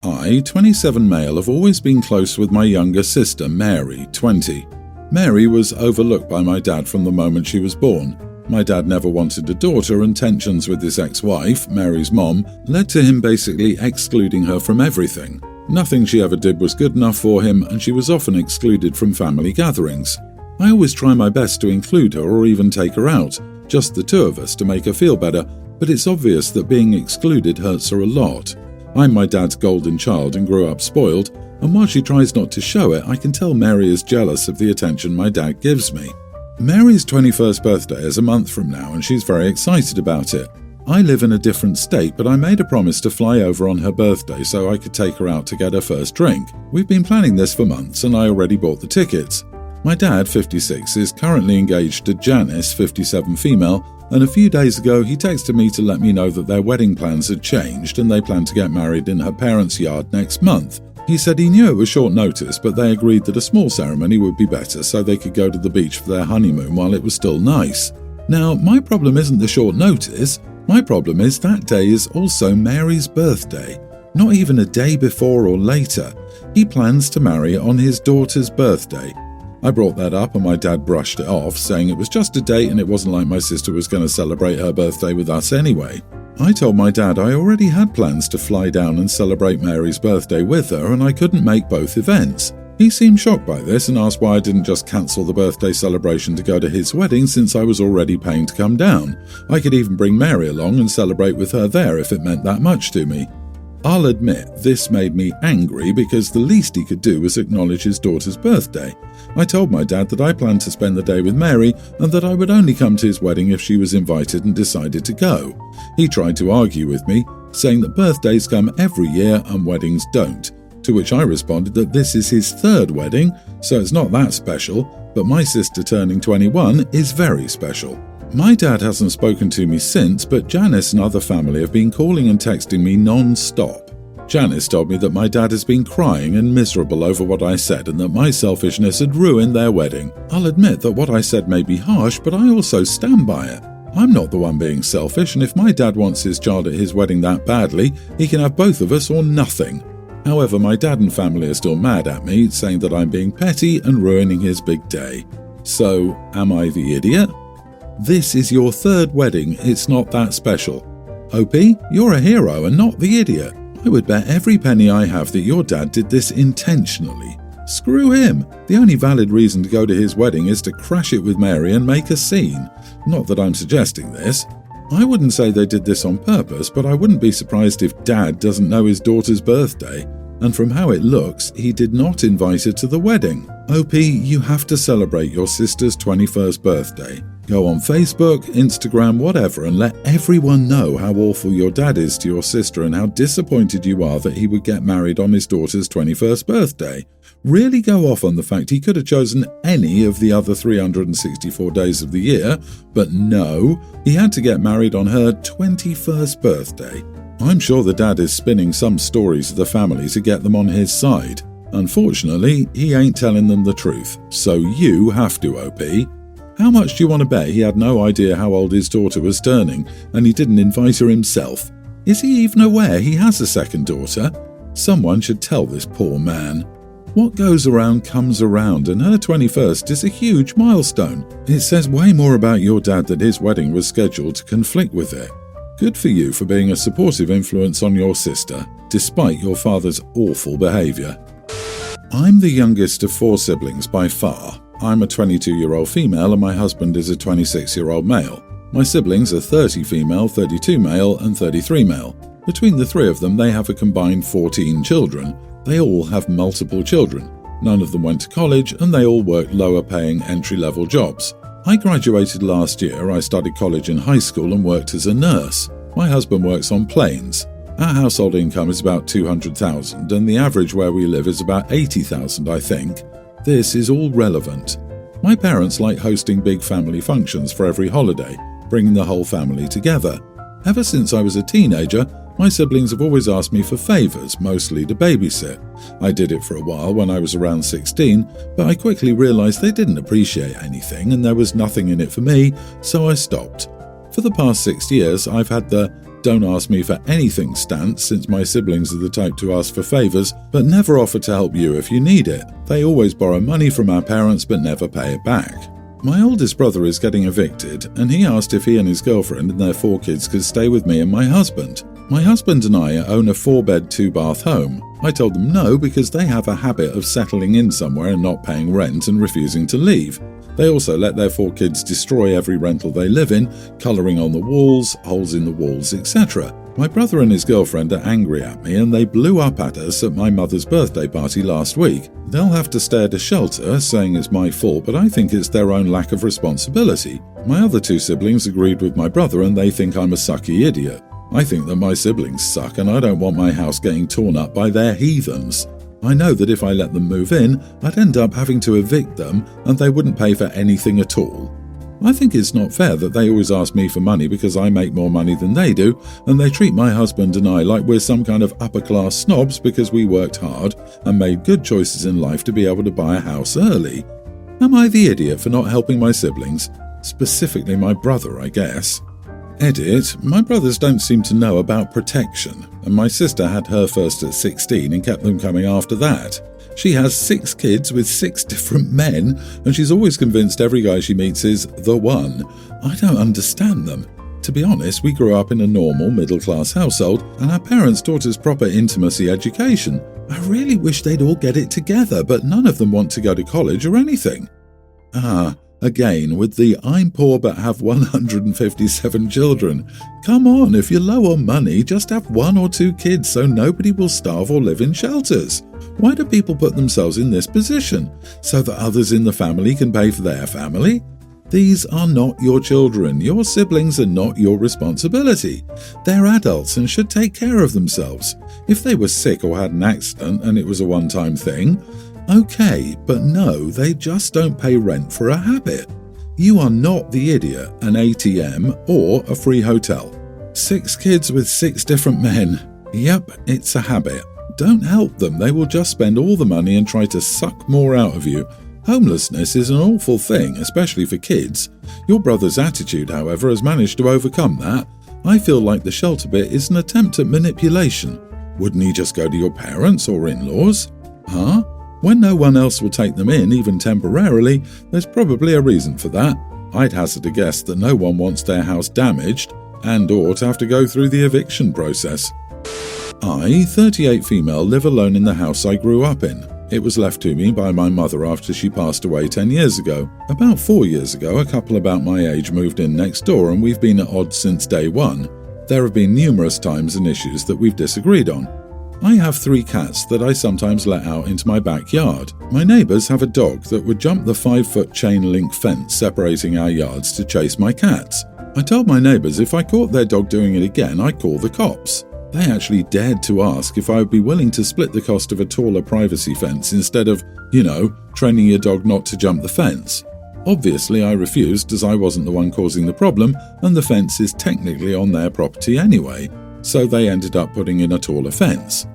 I, 27 male, have always been close with my younger sister, Mary, 20. Mary was overlooked by my dad from the moment she was born. My dad never wanted a daughter, and tensions with his ex-wife, Mary's mom, led to him basically excluding her from everything. Nothing she ever did was good enough for him, and she was often excluded from family gatherings. I always try my best to include her or even take her out, just the two of us, to make her feel better, but it's obvious that being excluded hurts her a lot. I'm my dad's golden child and grew up spoiled, and while she tries not to show it, I can tell Mary is jealous of the attention my dad gives me. Mary's 21st birthday is a month from now, and she's very excited about it. I live in a different state, but I made a promise to fly over on her birthday so I could take her out to get her first drink. We've been planning this for months, and I already bought the tickets. My dad, 56, is currently engaged to Janice, 57 female, and a few days ago he texted me to let me know that their wedding plans had changed and they plan to get married in her parents' yard next month. He said he knew it was short notice, but they agreed that a small ceremony would be better so they could go to the beach for their honeymoon while it was still nice. Now, my problem isn't the short notice. My problem is that day is also Mary's birthday. Not even a day before or later. He plans to marry on his daughter's birthday. I brought that up and my dad brushed it off, saying it was just a date and it wasn't like my sister was going to celebrate her birthday with us anyway. I told my dad I already had plans to fly down and celebrate Mary's birthday with her and I couldn't make both events. He seemed shocked by this and asked why I didn't just cancel the birthday celebration to go to his wedding since I was already paying to come down. I could even bring Mary along and celebrate with her there if it meant that much to me. I'll admit, this made me angry because the least he could do was acknowledge his daughter's birthday. I told my dad that I planned to spend the day with Mary and that I would only come to his wedding if she was invited and decided to go. He tried to argue with me, saying that birthdays come every year and weddings don't, to which I responded that this is his third wedding, so it's not that special, but my sister turning 21 is very special. My dad hasn't spoken to me since, but Janice and other family have been calling and texting me non-stop. Janice told me that my dad has been crying and miserable over what I said and that my selfishness had ruined their wedding. I'll admit that what I said may be harsh, but I also stand by it. I'm not the one being selfish, and if my dad wants his child at his wedding that badly, he can have both of us or nothing. However, my dad and family are still mad at me, saying that I'm being petty and ruining his big day. So, am I the idiot? This is your third wedding, it's not that special. OP, you're a hero and not the idiot. I would bet every penny I have that your dad did this intentionally. Screw him. The only valid reason to go to his wedding is to crash it with Mary and make a scene. Not that I'm suggesting this. I wouldn't say they did this on purpose, but I wouldn't be surprised if Dad doesn't know his daughter's birthday. And from how it looks, he did not invite her to the wedding. OP, you have to celebrate your sister's 21st birthday. Go on Facebook, Instagram, whatever, and let everyone know how awful your dad is to your sister and how disappointed you are that he would get married on his daughter's 21st birthday. Really go off on the fact he could have chosen any of the other 364 days of the year, but no, he had to get married on her 21st birthday. I'm sure the dad is spinning some stories of the family to get them on his side. Unfortunately, he ain't telling them the truth, so you have to, OP. How much do you want to bet he had no idea how old his daughter was turning and he didn't invite her himself? Is he even aware he has a second daughter? Someone should tell this poor man. What goes around comes around, and her 21st is a huge milestone. It says way more about your dad that his wedding was scheduled to conflict with it. Good for you for being a supportive influence on your sister, despite your father's awful behaviour. I'm the youngest of 4 siblings by far. I'm a 22-year-old female and my husband is a 26-year-old male. My siblings are 30 female, 32 male and 33 male. Between the 3 of them, they have a combined 14 children. They all have multiple children. None of them went to college and they all work lower-paying entry-level jobs. I graduated last year. I studied college and high school and worked as a nurse. My husband works on planes. Our household income is about $200,000 and the average where we live is about $80,000, I think. This is all relevant. My parents like hosting big family functions for every holiday, bringing the whole family together. Ever since I was a teenager, my siblings have always asked me for favours, mostly to babysit. I did it for a while when I was around 16, but I quickly realised they didn't appreciate anything and there was nothing in it for me, so I stopped. For the past 6 years, I've had the don't ask me for anything stance, since my siblings are the type to ask for favours, but never offer to help you if you need it. They always borrow money from our parents but never pay it back. My oldest brother is getting evicted, and he asked if he and his girlfriend and their 4 kids could stay with me and my husband. My husband and I own a 4-bed, 2-bath home. I told them no because they have a habit of settling in somewhere and not paying rent and refusing to leave. They also let their 4 kids destroy every rental they live in, colouring on the walls, holes in the walls, etc. My brother and his girlfriend are angry at me, and they blew up at us at my mother's birthday party last week. They'll have to stay at a shelter, saying it's my fault, but I think it's their own lack of responsibility. My other 2 siblings agreed with my brother, and they think I'm a sucky idiot. I think that my siblings suck, and I don't want my house getting torn up by their heathens. I know that if I let them move in, I'd end up having to evict them, and they wouldn't pay for anything at all. I think it's not fair that they always ask me for money because I make more money than they do, and they treat my husband and I like we're some kind of upper-class snobs because we worked hard and made good choices in life to be able to buy a house early. Am I the idiot for not helping my siblings? Specifically my brother, I guess. Edit, my brothers don't seem to know about protection, and my sister had her first at 16 and kept them coming after that. She has 6 kids with 6 different men, and she's always convinced every guy she meets is the one. I don't understand them. To be honest, we grew up in a normal middle-class household, and our parents taught us proper intimacy education. I really wish they'd all get it together, but none of them want to go to college or anything. Again, with the I'm poor but have 157 children. Come on, if you're low on money, just have 1 or 2 kids so nobody will starve or live in shelters. Why do people put themselves in this position? So that others in the family can pay for their family? These are not your children. Your siblings are not your responsibility. They're adults and should take care of themselves. If they were sick or had an accident and it was a one-time thing, okay, but no, they just don't pay rent for a habit. You are not the idiot, an ATM, or a free hotel. 6 kids with 6 different men. Yep, it's a habit. Don't help them, they will just spend all the money and try to suck more out of you. Homelessness is an awful thing, especially for kids. Your brother's attitude, however, has managed to overcome that. I feel like the shelter bit is an attempt at manipulation. Wouldn't he just go to your parents or in-laws? Huh? When no one else will take them in, even temporarily, there's probably a reason for that. I'd hazard a guess that no one wants their house damaged and/or to have to go through the eviction process. I, 38 female, live alone in the house I grew up in. It was left to me by my mother after she passed away 10 years ago. About 4 years ago, a couple about my age moved in next door, and we've been at odds since day one. There have been numerous times and issues that we've disagreed on. I have 3 cats that I sometimes let out into my backyard. My neighbours have a dog that would jump the 5-foot chain link fence separating our yards to chase my cats. I told my neighbours if I caught their dog doing it again, I'd call the cops. They actually dared to ask if I would be willing to split the cost of a taller privacy fence instead of, training your dog not to jump the fence. Obviously I refused, as I wasn't the one causing the problem, and the fence is technically on their property anyway. So they ended up putting in a taller fence.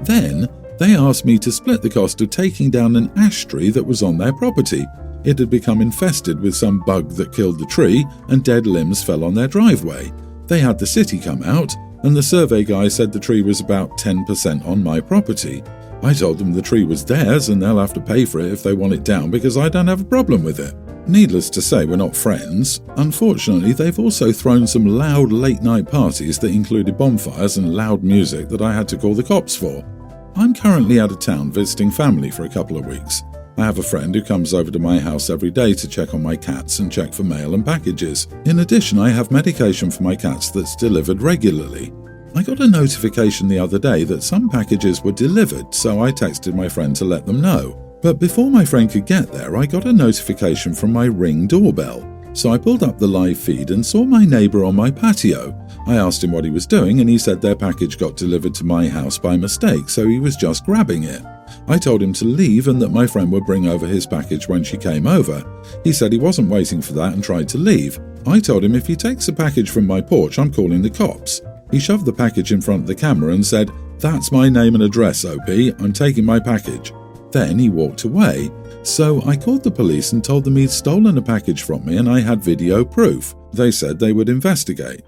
Then, they asked me to split the cost of taking down an ash tree that was on their property. It had become infested with some bug that killed the tree, and dead limbs fell on their driveway. They had the city come out, and the survey guy said the tree was about 10% on my property. I told them the tree was theirs and they'll have to pay for it if they want it down because I don't have a problem with it. Needless to say, we're not friends. Unfortunately, they've also thrown some loud late-night parties that included bonfires and loud music that I had to call the cops for. I'm currently out of town visiting family for a couple of weeks. I have a friend who comes over to my house every day to check on my cats and check for mail and packages. In addition, I have medication for my cats that's delivered regularly. I got a notification the other day that some packages were delivered, so I texted my friend to let them know. But before my friend could get there, I got a notification from my Ring doorbell. So I pulled up the live feed and saw my neighbour on my patio. I asked him what he was doing and he said their package got delivered to my house by mistake, so he was just grabbing it. I told him to leave and that my friend would bring over his package when she came over. He said he wasn't waiting for that and tried to leave. I told him if he takes a package from my porch, I'm calling the cops. He shoved the package in front of the camera and said, "That's my name and address, OP, I'm taking my package." Then he walked away. So I called the police and told them he'd stolen a package from me and I had video proof. They said they would investigate.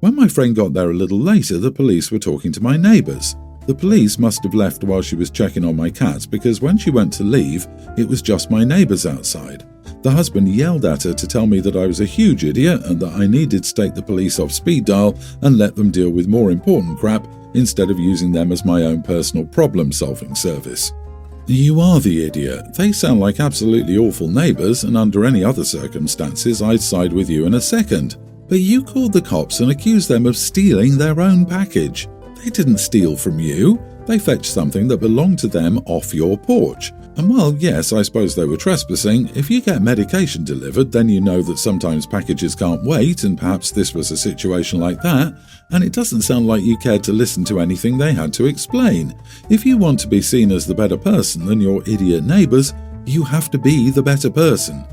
When my friend got there a little later, the police were talking to my neighbours. The police must have left while she was checking on my cats because when she went to leave, it was just my neighbours outside. The husband yelled at her to tell me that I was a huge idiot and that I needed to take the police off speed dial and let them deal with more important crap instead of using them as my own personal problem-solving service. You are the idiot. They sound like absolutely awful neighbours, and under any other circumstances I'd side with you in a second. But you called the cops and accused them of stealing their own package. They didn't steal from you. They fetched something that belonged to them off your porch. And well, yes, I suppose they were trespassing. If you get medication delivered, then you know that sometimes packages can't wait, and perhaps this was a situation like that, and it doesn't sound like you cared to listen to anything they had to explain. If you want to be seen as the better person than your idiot neighbours, you have to be the better person.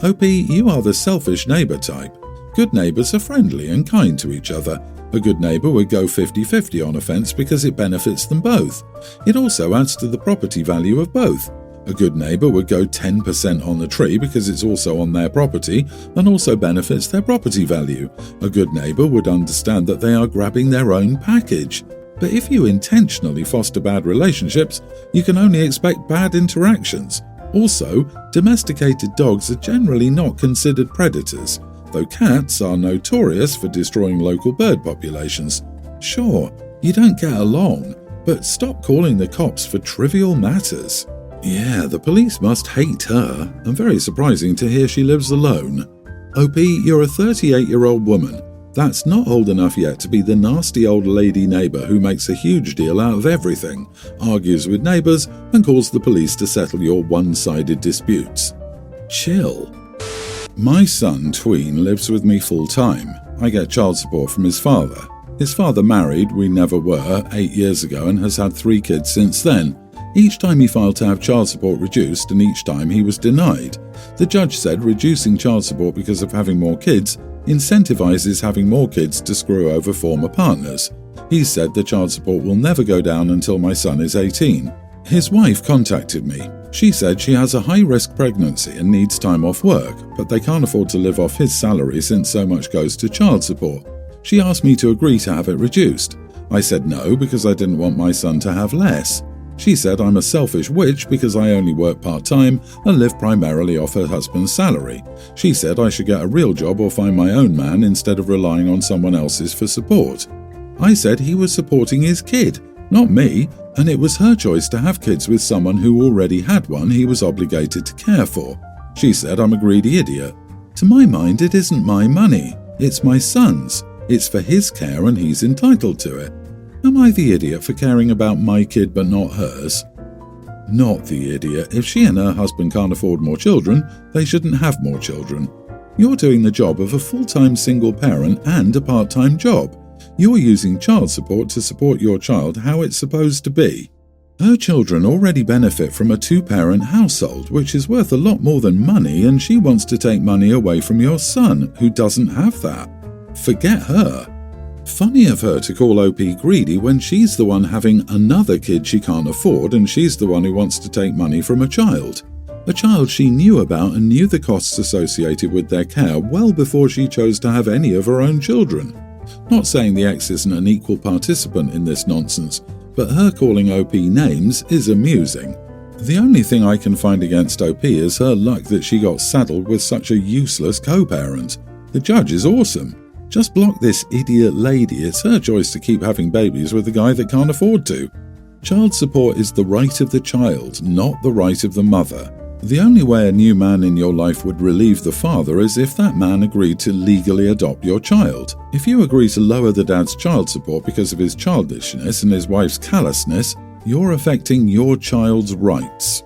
OP, you are the selfish neighbour type. Good neighbours are friendly and kind to each other. A good neighbour would go 50-50 on a fence because it benefits them both. It also adds to the property value of both. A good neighbour would go 10% on the tree because it's also on their property and also benefits their property value. A good neighbour would understand that they are grabbing their own package. But if you intentionally foster bad relationships, you can only expect bad interactions. Also, domesticated dogs are generally not considered predators, though cats are notorious for destroying local bird populations. Sure, you don't get along, but stop calling the cops for trivial matters. Yeah, the police must hate her, and very surprising to hear she lives alone. OP, you're a 38-year-old woman. That's not old enough yet to be the nasty old lady neighbour who makes a huge deal out of everything, argues with neighbours, and calls the police to settle your one-sided disputes. Chill. My son, Tween, lives with me full-time. I get child support from his father. His father married, we never were, 8 years ago and has had 3 kids since then. Each time he filed to have child support reduced and each time he was denied. The judge said reducing child support because of having more kids incentivizes having more kids to screw over former partners. He said the child support will never go down until my son is 18. His wife contacted me. She said she has a high-risk pregnancy and needs time off work, but they can't afford to live off his salary since so much goes to child support. She asked me to agree to have it reduced. I said no because I didn't want my son to have less. She said I'm a selfish witch because I only work part-time and live primarily off her husband's salary. She said I should get a real job or find my own man instead of relying on someone else's for support. I said he was supporting his kid, not me, and it was her choice to have kids with someone who already had one he was obligated to care for. She said I'm a greedy idiot. To my mind, it isn't my money. It's my son's. It's for his care and he's entitled to it. Am I the idiot for caring about my kid but not hers? Not the idiot. If she and her husband can't afford more children, they shouldn't have more children. You're doing the job of a full-time single parent and a part-time job. You're using child support to support your child how it's supposed to be. Her children already benefit from a 2-parent household, which is worth a lot more than money, and she wants to take money away from your son, who doesn't have that. Forget her. Funny of her to call OP greedy when she's the one having another kid she can't afford and she's the one who wants to take money from a child she knew about and knew the costs associated with their care well before she chose to have any of her own children. Not saying the ex isn't an equal participant in this nonsense, but her calling OP names is amusing. The only thing I can find against OP is her luck that she got saddled with such a useless co-parent. The judge is awesome. Just block this idiot lady. It's her choice to keep having babies with a guy that can't afford to. Child support is the right of the child, not the right of the mother. The only way a new man in your life would relieve the father is if that man agreed to legally adopt your child. If you agree to lower the dad's child support because of his childishness and his wife's callousness, you're affecting your child's rights.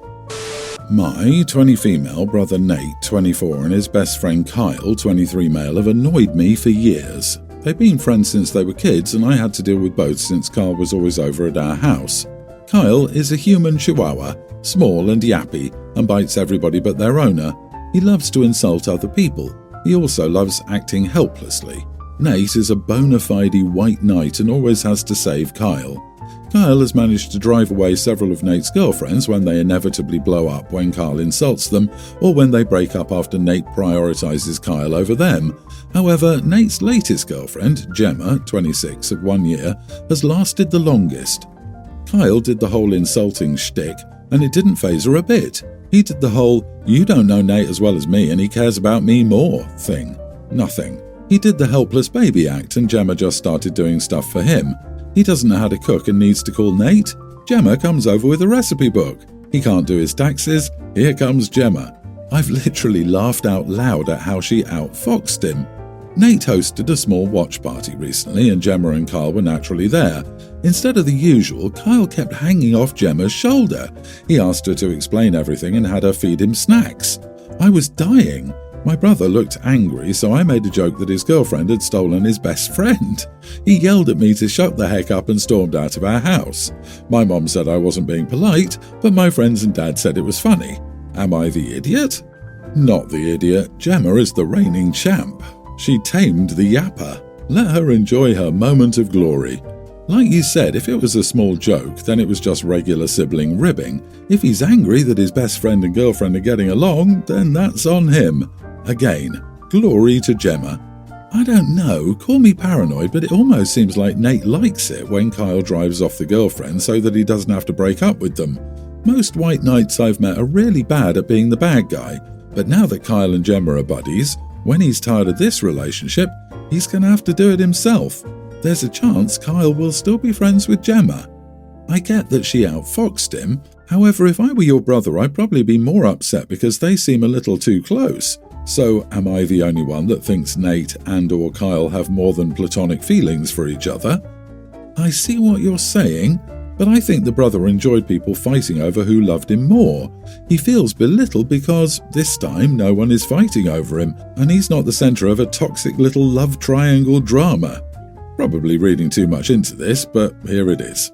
My 20 female brother Nate, 24, and his best friend Kyle, 23 male, have annoyed me for years. They've been friends since they were kids, and I had to deal with both since Kyle was always over at our house. Kyle is a human chihuahua, small and yappy, and bites everybody but their owner. He loves to insult other people. He also loves acting helplessly. Nate is a bona fide white knight and always has to save Kyle. Kyle has managed to drive away several of Nate's girlfriends when they inevitably blow up when Kyle insults them, or when they break up after Nate prioritizes Kyle over them. However, Nate's latest girlfriend, Gemma, 26 of 1 year, has lasted the longest. Kyle did the whole insulting shtick, and it didn't faze her a bit. He did the whole, "you don't know Nate as well as me and he cares about me more" thing. Nothing. He did the helpless baby act and Gemma just started doing stuff for him. He doesn't know how to cook and needs to call Nate. Gemma comes over with a recipe book. He can't do his taxes. Here comes Gemma. I've literally laughed out loud at how she outfoxed him. Nate hosted a small watch party recently and Gemma and Kyle were naturally there. Instead of the usual, Kyle kept hanging off Gemma's shoulder. He asked her to explain everything and had her feed him snacks. I was dying. My brother looked angry, so I made a joke that his girlfriend had stolen his best friend. He yelled at me to shut the heck up and stormed out of our house. My mom said I wasn't being polite, but my friends and dad said it was funny. Am I the idiot? Not the idiot. Gemma is the reigning champ. She tamed the yapper. Let her enjoy her moment of glory. Like you said, if it was a small joke, then it was just regular sibling ribbing. If he's angry that his best friend and girlfriend are getting along, then that's on him. Again, glory to Gemma. I don't know, call me paranoid, but it almost seems like Nate likes it when Kyle drives off the girlfriend so that he doesn't have to break up with them. Most white knights I've met are really bad at being the bad guy, but now that Kyle and Gemma are buddies, when he's tired of this relationship, he's going to have to do it himself. There's a chance Kyle will still be friends with Gemma. I get that she outfoxed him, however if I were your brother I'd probably be more upset because they seem a little too close. So am I the only one that thinks Nate and or Kyle have more than platonic feelings for each other? I see what you're saying, but I think the brother enjoyed people fighting over who loved him more. He feels belittled because, this time, no one is fighting over him, and he's not the centre of a toxic little love triangle drama. Probably reading too much into this, but here it is.